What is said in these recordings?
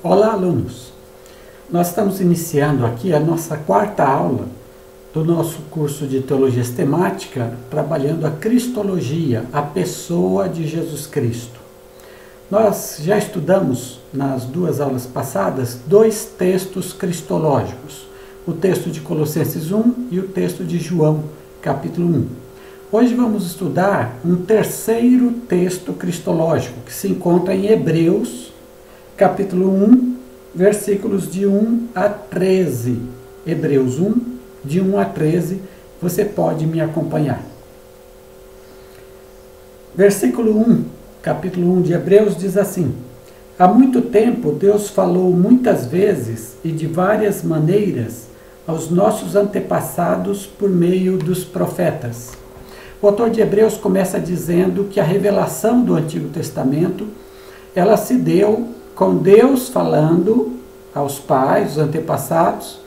Olá, alunos! Nós estamos iniciando aqui a nossa quarta aula do nosso curso de Teologia Sistemática, trabalhando a Cristologia, a pessoa de Jesus Cristo. Nós já estudamos, nas duas aulas passadas, dois textos cristológicos, o texto de Colossenses 1 e o texto de João, capítulo 1. Hoje vamos estudar um terceiro texto cristológico, que se encontra em Hebreus, capítulo 1, versículos de 1 a 13. Hebreus 1, de 1 a 13, você pode me acompanhar. Versículo 1, capítulo 1 de Hebreus diz assim: Há muito tempo Deus falou muitas vezes e de várias maneiras aos nossos antepassados por meio dos profetas. O autor de Hebreus começa dizendo que a revelação do Antigo Testamento, ela se deu com Deus falando aos pais, os antepassados,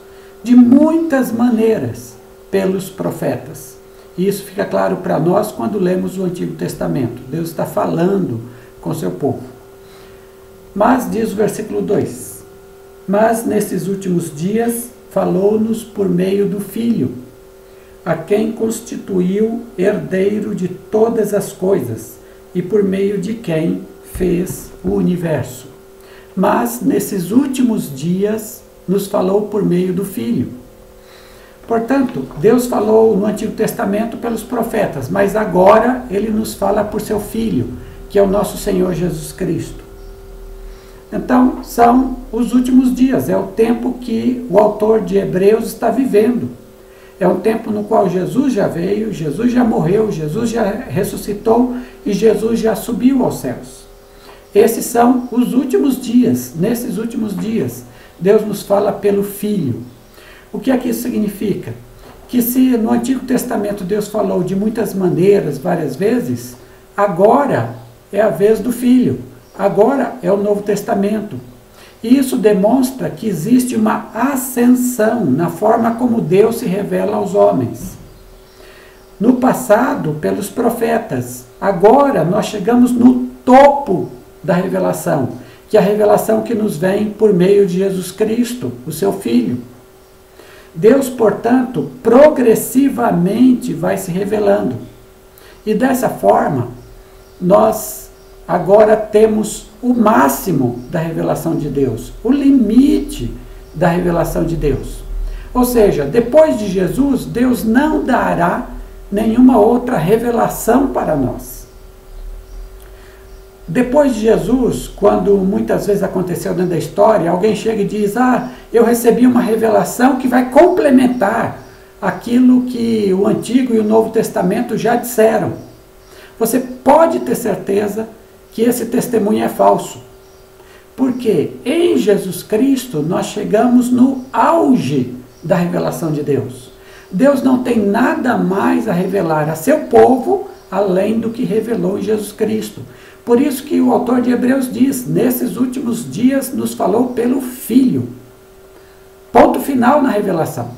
de muitas maneiras pelos profetas. E isso fica claro para nós quando lemos o Antigo Testamento. Deus está falando com seu povo. Mas, diz o versículo 2, mas nesses últimos dias falou-nos por meio do Filho, a quem constituiu herdeiro de todas as coisas e por meio de quem fez o universo. Mas nesses últimos dias nos falou por meio do Filho. Portanto, Deus falou no Antigo Testamento pelos profetas, mas agora Ele nos fala por seu Filho, que é o nosso Senhor Jesus Cristo. Então, são os últimos dias, é o tempo que o autor de Hebreus está vivendo. É um tempo no qual Jesus já veio, Jesus já morreu, Jesus já ressuscitou e Jesus já subiu aos céus. Esses são os últimos dias. Nesses últimos dias, Deus nos fala pelo Filho. O que é que isso significa? Que se no Antigo Testamento Deus falou de muitas maneiras, várias vezes, agora é a vez do Filho. Agora é o Novo Testamento. E isso demonstra que existe uma ascensão na forma como Deus se revela aos homens. No passado, pelos profetas. Agora nós chegamos no topo da revelação, que é a revelação que nos vem por meio de Jesus Cristo, o seu Filho. Deus, portanto, progressivamente vai se revelando. E dessa forma, nós agora temos o máximo da revelação de Deus, o limite da revelação de Deus. Ou seja, depois de Jesus, Deus não dará nenhuma outra revelação para nós. Depois de Jesus, quando muitas vezes aconteceu dentro da história, alguém chega e diz: eu recebi uma revelação que vai complementar aquilo que o Antigo e o Novo Testamento já disseram. Você pode ter certeza que esse testemunho é falso. Porque em Jesus Cristo nós chegamos no auge da revelação de Deus. Deus não tem nada mais a revelar a seu povo além do que revelou em Jesus Cristo. Por isso que o autor de Hebreus diz: nesses últimos dias nos falou pelo Filho. Ponto final na revelação.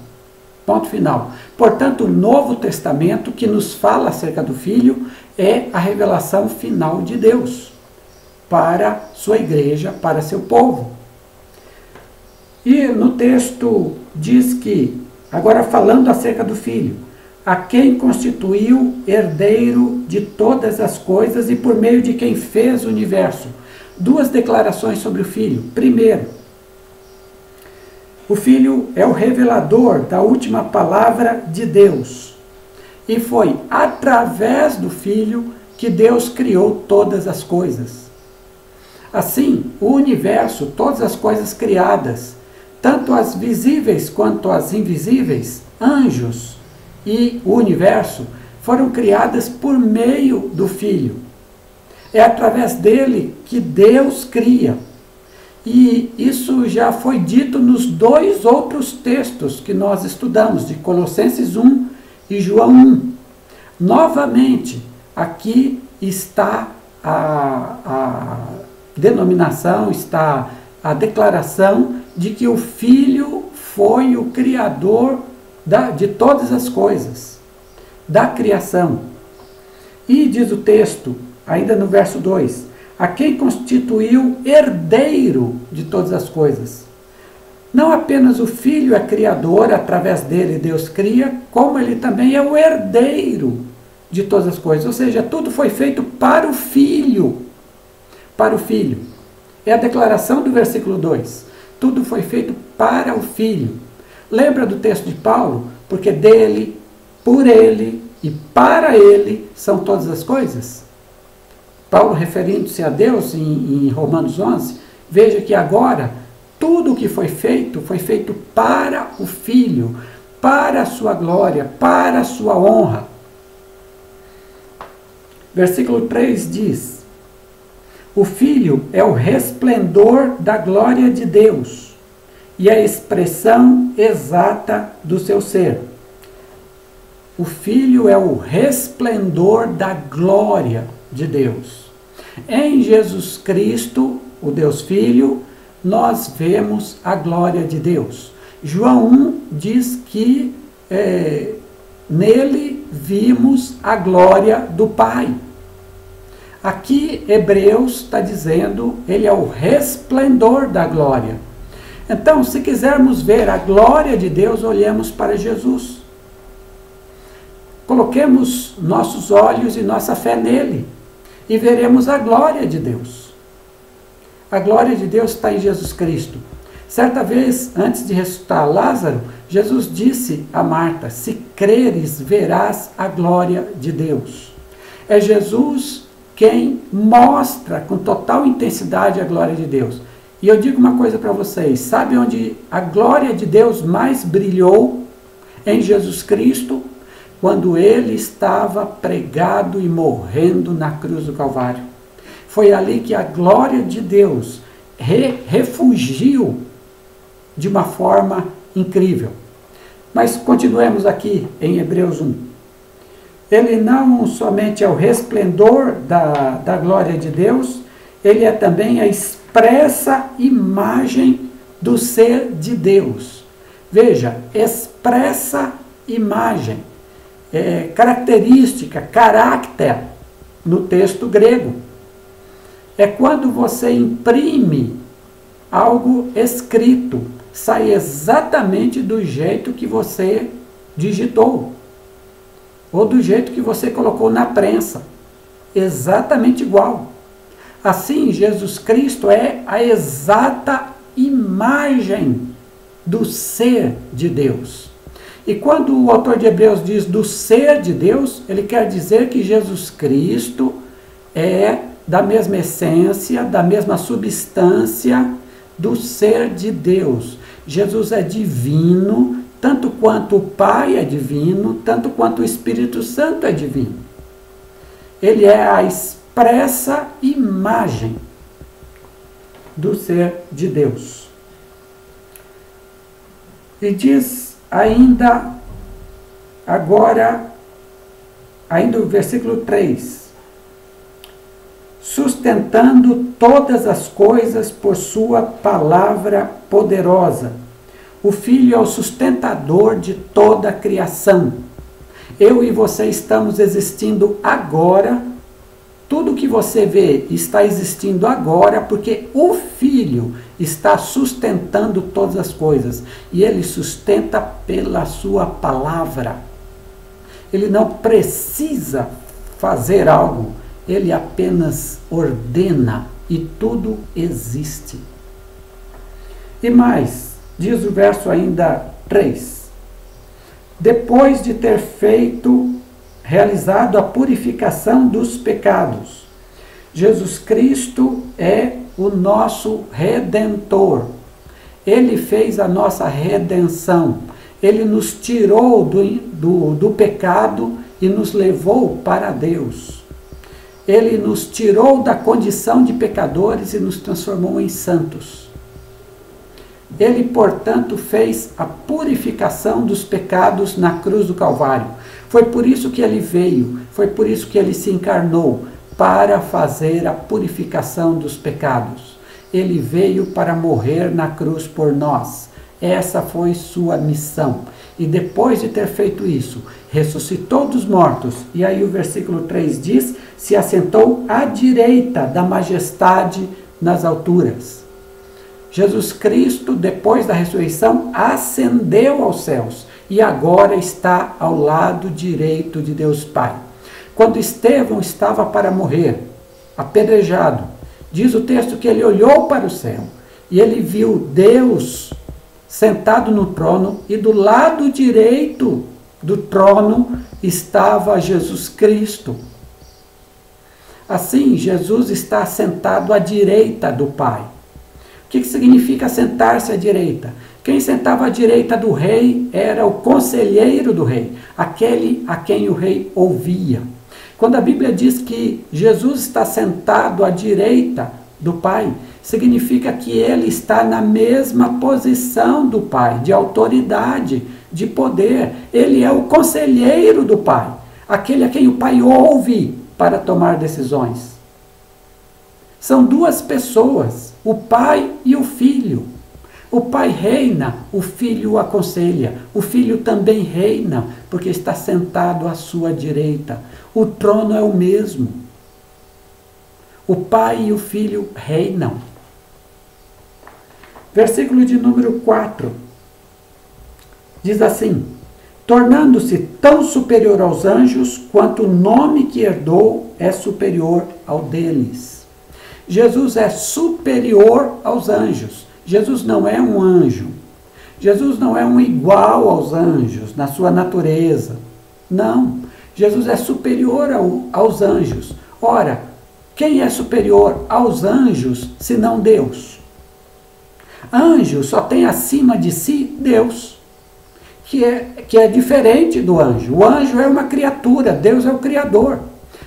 Ponto final. Portanto, o Novo Testamento, que nos fala acerca do Filho, é a revelação final de Deus para sua igreja, para seu povo. E no texto diz que, agora falando acerca do Filho, a quem constituiu herdeiro de todas as coisas e por meio de quem fez o universo. Duas declarações sobre o Filho. Primeiro, o Filho é o revelador da última palavra de Deus. E foi através do Filho que Deus criou todas as coisas. Assim, o universo, todas as coisas criadas, tanto as visíveis quanto as invisíveis, anjos e o universo, foram criadas por meio do Filho. É através dele que Deus cria. E isso já foi dito nos dois outros textos que nós estudamos, de Colossenses 1 e João 1. Novamente, aqui está a denominação, está a declaração de que o Filho foi o Criador de todas as coisas, da criação. E diz o texto, ainda no verso 2, a quem constituiu herdeiro de todas as coisas. Não apenas o Filho é criador, através dele Deus cria, como ele também é o herdeiro de todas as coisas. Ou seja, tudo foi feito para o Filho. Para o Filho. É a declaração do versículo 2. Tudo foi feito para o Filho. Lembra do texto de Paulo? Porque dele, por ele e para ele são todas as coisas. Paulo, referindo-se a Deus em Romanos 11, veja que agora tudo o que foi feito para o Filho, para a sua glória, para a sua honra. Versículo 3 diz: o Filho é o resplendor da glória de Deus e a expressão exata do seu ser. O Filho é o resplendor da glória de Deus. Em Jesus Cristo, o Deus Filho, nós vemos a glória de Deus. João 1 diz que nele vimos a glória do Pai. Aqui Hebreus está dizendo, ele é o resplendor da glória. Então, se quisermos ver a glória de Deus, olhemos para Jesus. Coloquemos nossos olhos e nossa fé nele e veremos a glória de Deus. A glória de Deus está em Jesus Cristo. Certa vez, antes de ressuscitar Lázaro, Jesus disse a Marta: se creres, verás a glória de Deus. É Jesus quem mostra com total intensidade a glória de Deus. E eu digo uma coisa para vocês: sabe onde a glória de Deus mais brilhou? Em Jesus Cristo, quando ele estava pregado e morrendo na cruz do Calvário. Foi ali que a glória de Deus refugiu de uma forma incrível. Mas continuemos aqui em Hebreus 1. Ele não somente é o resplendor da glória de Deus, ele é também a expressa imagem do ser de Deus. Veja, expressa imagem, característica, caráter, no texto grego. É quando você imprime algo escrito, sai exatamente do jeito que você digitou, ou do jeito que você colocou na prensa, exatamente igual. Assim, Jesus Cristo é a exata imagem do ser de Deus. E quando o autor de Hebreus diz do ser de Deus, ele quer dizer que Jesus Cristo é da mesma essência, da mesma substância do ser de Deus. Jesus é divino, tanto quanto o Pai é divino, tanto quanto o Espírito Santo é divino. Ele é a expressa imagem do ser de Deus. E diz ainda o versículo 3, sustentando todas as coisas por sua palavra poderosa. O Filho é o sustentador de toda a criação. Eu e você estamos existindo agora. Tudo que você vê está existindo agora porque o Filho está sustentando todas as coisas. E ele sustenta pela sua palavra. Ele não precisa fazer algo. Ele apenas ordena e tudo existe. E mais, diz o verso ainda 3. Depois de ter realizado a purificação dos pecados, Jesus Cristo é o nosso Redentor. Ele fez a nossa redenção. Ele nos tirou do pecado e nos levou para Deus. Ele nos tirou da condição de pecadores e nos transformou em santos. Ele, portanto, fez a purificação dos pecados na cruz do Calvário. Foi por isso que ele veio, foi por isso que ele se encarnou, para fazer a purificação dos pecados. Ele veio para morrer na cruz por nós. Essa foi sua missão. E depois de ter feito isso, ressuscitou dos mortos. E aí o versículo 3 diz, se assentou à direita da majestade nas alturas. Jesus Cristo, depois da ressurreição, ascendeu aos céus e agora está ao lado direito de Deus Pai. Quando Estevão estava para morrer, apedrejado, diz o texto que ele olhou para o céu e ele viu Deus sentado no trono e do lado direito do trono estava Jesus Cristo. Assim, Jesus está sentado à direita do Pai. O que significa sentar-se à direita? Quem sentava à direita do rei era o conselheiro do rei, aquele a quem o rei ouvia. Quando a Bíblia diz que Jesus está sentado à direita do Pai, significa que ele está na mesma posição do Pai, de autoridade, de poder. Ele é o conselheiro do Pai, aquele a quem o Pai ouve para tomar decisões. São duas pessoas, o Pai e o Filho. O Pai reina, o Filho o aconselha. O Filho também reina, porque está sentado à sua direita. O trono é o mesmo. O Pai e o Filho reinam. Versículo de número 4. Diz assim, tornando-se tão superior aos anjos, quanto o nome que herdou é superior ao deles. Jesus é superior aos anjos. Jesus não é um anjo. Jesus não é um igual aos anjos na sua natureza. Não. Jesus é superior aos anjos. Ora, quem é superior aos anjos, senão Deus? Anjo só tem acima de si Deus, que é diferente do anjo. O anjo é uma criatura, Deus é o Criador.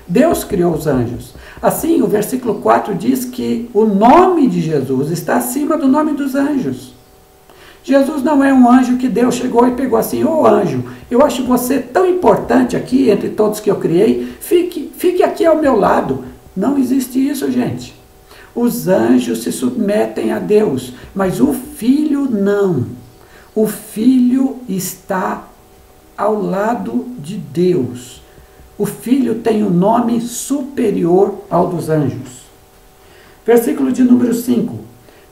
Deus criou os anjos. Assim, o versículo 4 diz que o nome de Jesus está acima do nome dos anjos. Jesus não é um anjo que Deus chegou e pegou assim, ô anjo, eu acho você tão importante aqui entre todos que eu criei, fique aqui ao meu lado. Não existe isso, gente. Os anjos se submetem a Deus, mas o Filho não. O Filho está ao lado de Deus. O Filho tem um nome superior ao dos anjos. Versículo de número 5.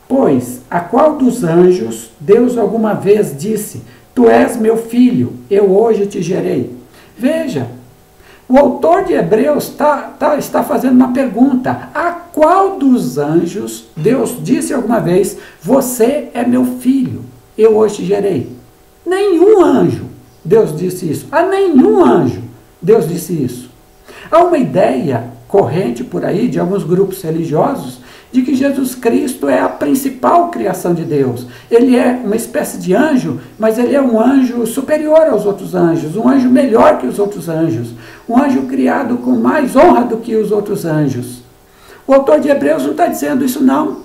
Pois, a qual dos anjos Deus alguma vez disse, tu és meu filho, eu hoje te gerei? Veja, o autor de Hebreus está fazendo uma pergunta. A qual dos anjos Deus disse alguma vez, você é meu filho, eu hoje te gerei? Nenhum anjo Deus disse isso. A nenhum anjo Deus disse isso. Há uma ideia corrente por aí de alguns grupos religiosos de que Jesus Cristo é a principal criação de Deus. Ele é uma espécie de anjo, mas ele é um anjo superior aos outros anjos, um anjo melhor que os outros anjos, um anjo criado com mais honra do que os outros anjos. O autor de Hebreus não está dizendo isso, não.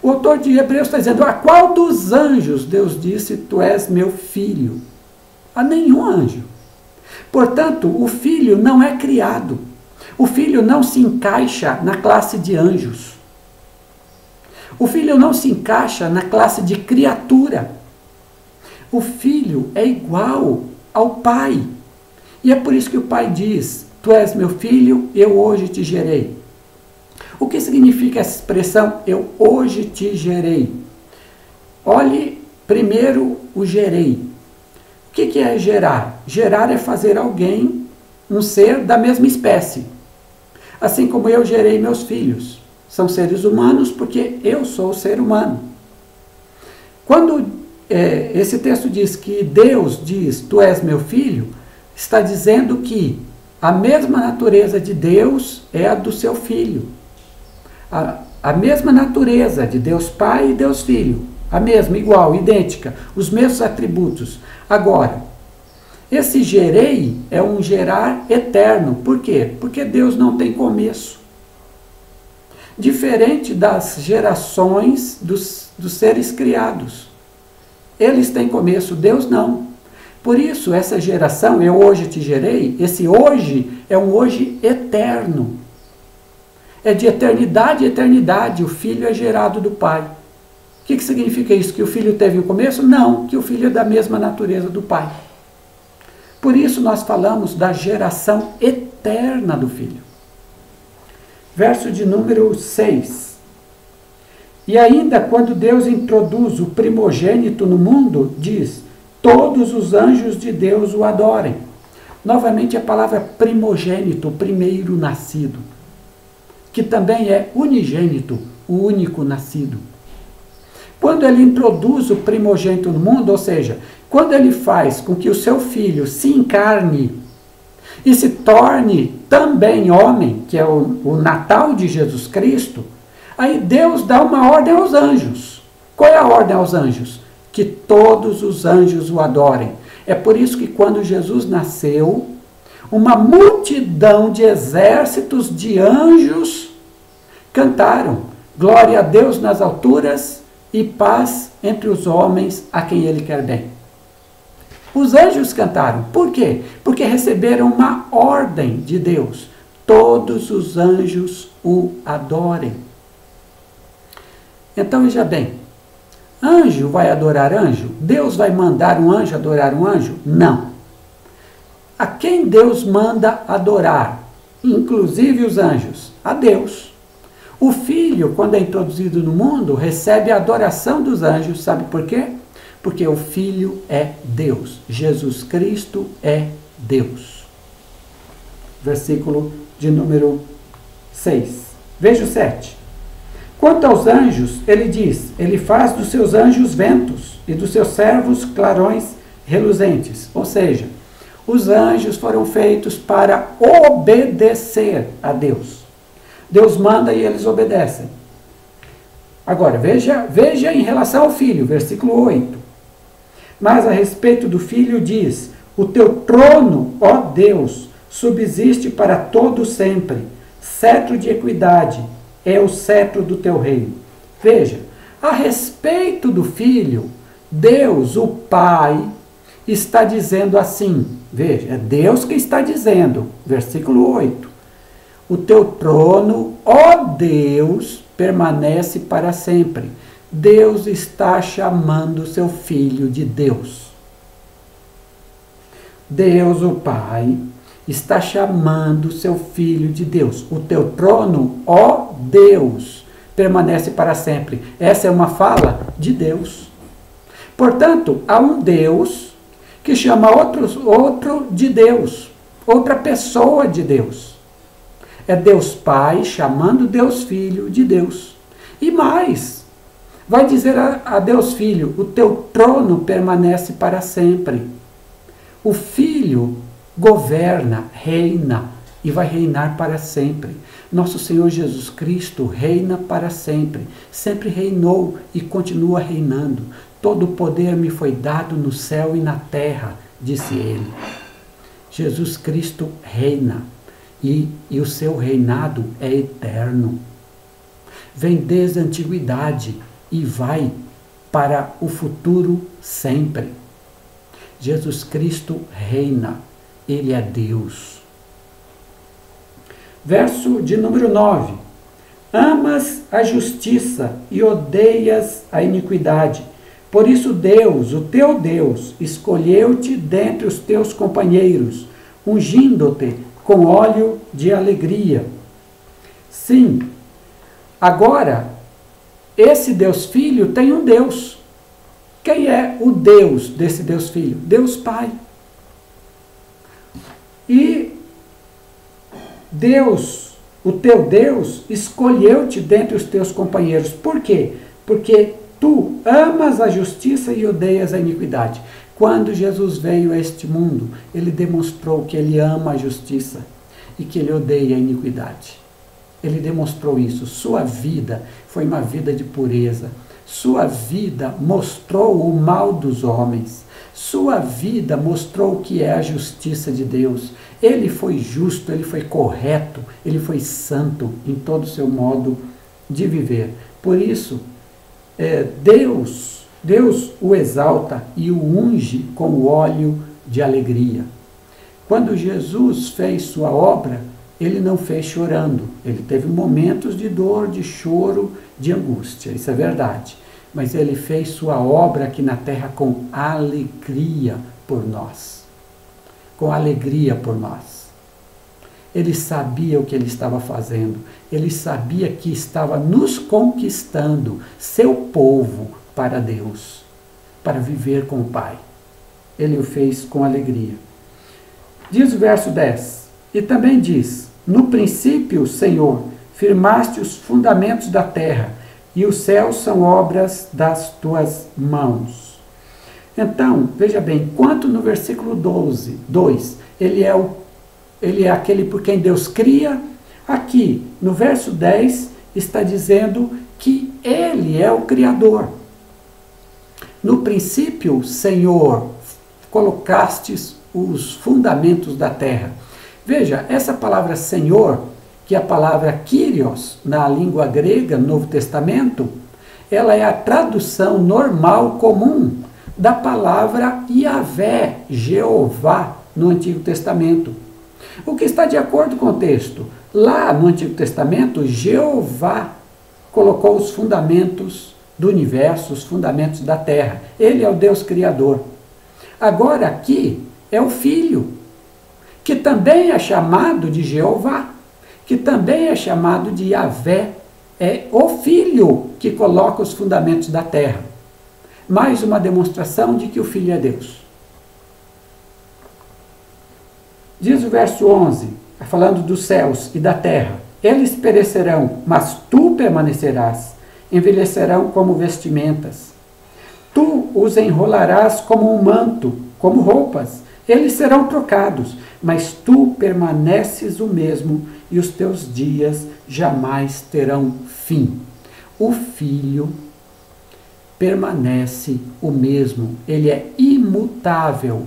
O autor de Hebreus está dizendo, a qual dos anjos Deus disse, tu és meu filho? A nenhum anjo. Portanto, o Filho não é criado. O Filho não se encaixa na classe de anjos. O Filho não se encaixa na classe de criatura. O Filho é igual ao Pai. E é por isso que o Pai diz, tu és meu filho, eu hoje te gerei. O que significa essa expressão, eu hoje te gerei? Olhe primeiro o gerei. O que é gerar? Gerar é fazer alguém, um ser da mesma espécie. Assim como eu gerei meus filhos. São seres humanos porque eu sou ser humano. Quando esse texto diz que Deus diz, tu és meu filho, está dizendo que a mesma natureza de Deus é a do seu filho. A mesma natureza de Deus Pai e Deus Filho. A mesma, igual, idêntica, os mesmos atributos. Agora, esse gerei é um gerar eterno. Por quê? Porque Deus não tem começo. Diferente das gerações dos seres criados. Eles têm começo, Deus não. Por isso, essa geração, eu hoje te gerei, esse hoje é um hoje eterno. É de eternidade a eternidade, o Filho é gerado do Pai. que significa isso? Que o Filho teve o começo? Não, que o Filho é da mesma natureza do Pai. Por isso nós falamos da geração eterna do Filho. Verso de número 6. E ainda quando Deus introduz o primogênito no mundo, diz: todos os anjos de Deus o adorem. Novamente a palavra primogênito, o primeiro nascido, que também é unigênito, o único nascido. Quando ele introduz o primogênito no mundo, ou seja, quando ele faz com que o seu filho se encarne e se torne também homem, que é o Natal de Jesus Cristo, aí Deus dá uma ordem aos anjos. Qual é a ordem aos anjos? Que todos os anjos o adorem. É por isso que quando Jesus nasceu, uma multidão de exércitos de anjos cantaram: glória a Deus nas alturas e paz entre os homens a quem Ele quer bem. Os anjos cantaram. Por quê? Porque receberam uma ordem de Deus. Todos os anjos o adorem. Então veja bem, anjo vai adorar anjo? Deus vai mandar um anjo adorar um anjo? Não. A quem Deus manda adorar? Inclusive os anjos? A Deus. O Filho, quando é introduzido no mundo, recebe a adoração dos anjos. Sabe por quê? Porque o Filho é Deus. Jesus Cristo é Deus. Versículo de número 6. Veja o 7. Quanto aos anjos, ele diz: ele faz dos seus anjos ventos e dos seus servos clarões reluzentes. Ou seja, os anjos foram feitos para obedecer a Deus. Deus manda e eles obedecem. Agora, veja em relação ao Filho, versículo 8. Mas a respeito do Filho diz: o teu trono, ó Deus, subsiste para todo sempre. Cetro de equidade é o cetro do teu reino. Veja, a respeito do Filho, Deus, o Pai, está dizendo assim. Veja, é Deus que está dizendo, versículo 8. O teu trono, ó Deus, permanece para sempre. Deus está chamando seu Filho de Deus. Deus, o Pai, está chamando seu Filho de Deus. O teu trono, ó Deus, permanece para sempre. Essa é uma fala de Deus. Portanto, há um Deus que chama outro de Deus, outra pessoa de Deus. É Deus Pai chamando Deus Filho de Deus. E mais, vai dizer a Deus Filho: o teu trono permanece para sempre. O Filho governa, reina e vai reinar para sempre. Nosso Senhor Jesus Cristo reina para sempre. Sempre reinou e continua reinando. Todo o poder me foi dado no céu e na terra, disse ele. Jesus Cristo reina e o seu reinado é eterno. Vem desde a antiguidade e vai para o futuro sempre. Jesus Cristo reina. Ele é Deus. Verso de número 9. Amas a justiça e odeias a iniquidade. Por isso Deus, o teu Deus, escolheu-te dentre os teus companheiros, ungindo-te com óleo de alegria. Sim, agora, esse Deus Filho tem um Deus. Quem é o Deus desse Deus Filho? Deus Pai. E Deus, o teu Deus, escolheu-te dentre os teus companheiros. Por quê? Porque tu amas a justiça e odeias a iniquidade. Quando Jesus veio a este mundo, ele demonstrou que ele ama a justiça e que ele odeia a iniquidade. Ele demonstrou isso. Sua vida foi uma vida de pureza. Sua vida mostrou o mal dos homens. Sua vida mostrou o que é a justiça de Deus. Ele foi justo, ele foi correto, ele foi santo em todo o seu modo de viver. Por isso, Deus o exalta e o unge com o óleo de alegria. Quando Jesus fez sua obra, ele não fez chorando. Ele teve momentos de dor, de choro, de angústia. Isso é verdade. mas ele fez sua obra aqui na terra com alegria por nós. Com alegria por nós. Ele sabia o que ele estava fazendo. Ele sabia que estava nos conquistando, seu povo, para Deus, para viver com o Pai. Ele o fez com alegria. Diz o verso 10, e também diz, no princípio, Senhor, firmaste os fundamentos da terra, e os céus são obras das tuas mãos. Então, veja bem, enquanto no versículo 2, ele é aquele por quem Deus cria, aqui no verso 10 está dizendo que ele é o Criador. No princípio, Senhor, colocastes os fundamentos da terra. Veja, essa palavra Senhor, que é a palavra Kyrios, na língua grega, no Novo Testamento, ela é a tradução normal, comum, da palavra Yahvé, Jeová, no Antigo Testamento. O que está de acordo com o texto? Lá no Antigo Testamento, Jeová colocou os fundamentos do universo, os fundamentos da terra. Ele é o Deus Criador. Agora aqui é o Filho, que também é chamado de Jeová, que também é chamado de Yahvé. É o Filho que coloca os fundamentos da terra. Mais uma demonstração de que o Filho é Deus. Diz o verso 11, falando dos céus e da terra, eles perecerão, mas tu permanecerás, envelhecerão como vestimentas. Tu os enrolarás como um manto, como roupas, eles serão trocados, mas tu permaneces o mesmo e os teus dias jamais terão fim. O Filho permanece o mesmo, ele é imutável,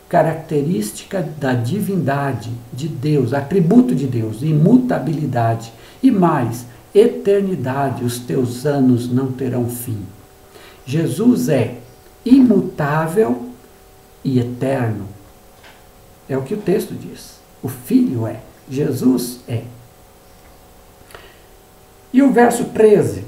característica da divindade de Deus, atributo de Deus, imutabilidade. E mais, eternidade, os teus anos não terão fim. Jesus é imutável e eterno. É o que o texto diz. O Filho é. Jesus é. E o verso 13.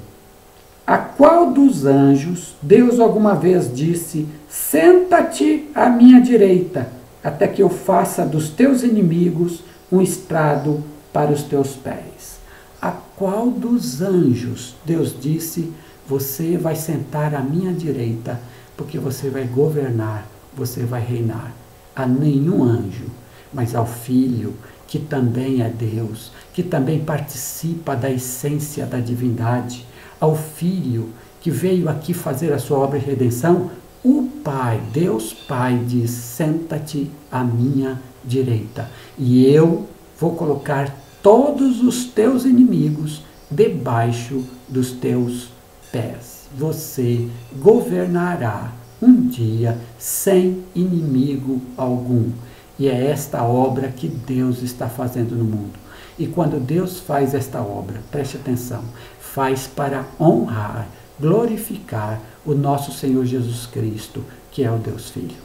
A qual dos anjos Deus alguma vez disse, senta-te à minha direita, até que eu faça dos teus inimigos um estrado para os teus pés? A qual dos anjos Deus disse, você vai sentar à minha direita, porque você vai governar, você vai reinar? A nenhum anjo, mas ao Filho, que também é Deus, que também participa da essência da divindade, ao Filho, que veio aqui fazer a sua obra de redenção, o Pai, Deus Pai, diz, senta-te à minha direita, e eu vou colocar todos os teus inimigos debaixo dos teus pés. Você governará um dia sem inimigo algum. E é esta obra que Deus está fazendo no mundo. E quando Deus faz esta obra, preste atenção, faz para honrar, glorificar o nosso Senhor Jesus Cristo, que é o Deus Filho.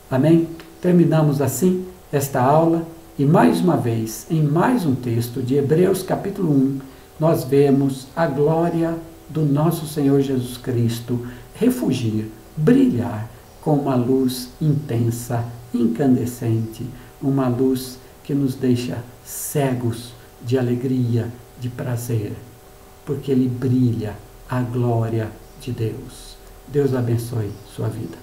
Amém? Terminamos assim esta aula e mais uma vez, em mais um texto de Hebreus capítulo 1, nós vemos a glória do nosso Senhor Jesus Cristo refugir, brilhar com uma luz intensa, incandescente, uma luz que nos deixa cegos de alegria, de prazer, porque ele brilha a glória de Deus. Deus abençoe sua vida.